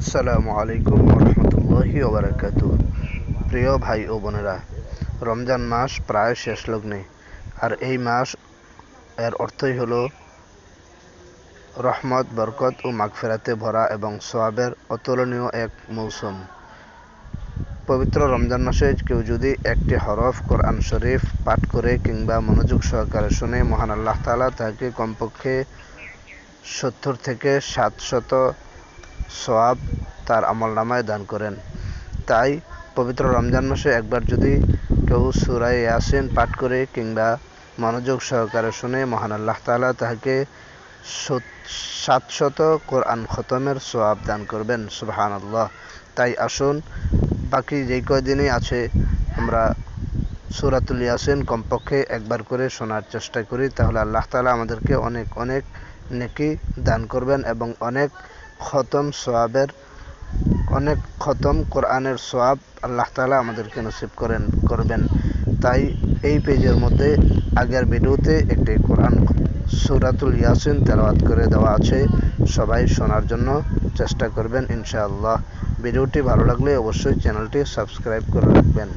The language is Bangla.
আসসালামু আলাইকুম রহমতুল্লাহি ওবারাকাতু। প্রিয় ভাই ও বোনেরা, রমজান মাস প্রায় শেষ লগ্নে। আর এই মাস এর অর্থই হলো রহমত, বরকত ও মাগফিরাতে ভরা এবং সওয়াবের অতুলনীয় এক মৌসুম। পবিত্র রমজান মাসে কেউ যদি একটি হরফ কোরআন শরীফ পাঠ করে কিংবা মনোযোগ সহকারে শুনে, মহান আল্লাহ তাআলা তাকে কমপক্ষে 70 থেকে 700 সওয়াব তার আমলনামায় দান করেন। তাই পবিত্র রমজান মাসে একবার যদি কেউ সূরা ইয়াসিন পাঠ করে কিংবা মনোযোগ সহকারে শুনে, মহান আল্লাহ তাআলা তাকে 700 কোরআন খতমের সওয়াব দান করবেন। সুবহানাল্লাহ। তাই আসুন বাকি যেই কয়দিনই আছে আমরা সূরাতুল ইয়াসিন কমপক্ষে একবার করে শোনার চেষ্টা করি, তাহলে আল্লাহ তাআলা আমাদেরকে অনেক অনেক নেকি দান করবেন এবং অনেক খতম কোরআনের সওয়াব আল্লাহ তাআলা আমাদেরকে নসিব করবেন। তাই এই পেজের মধ্যে আগের ভিডিওতে একটি কোরআন সূরাতুল ইয়াসিন তেলাওয়াত করে দেওয়া আছে, সবাই শোনার জন্য চেষ্টা করবেন ইনশাআল্লাহ। ভিডিওটি ভালো লাগলে অবশ্যই চ্যানেলটি সাবস্ক্রাইব করে রাখবেন।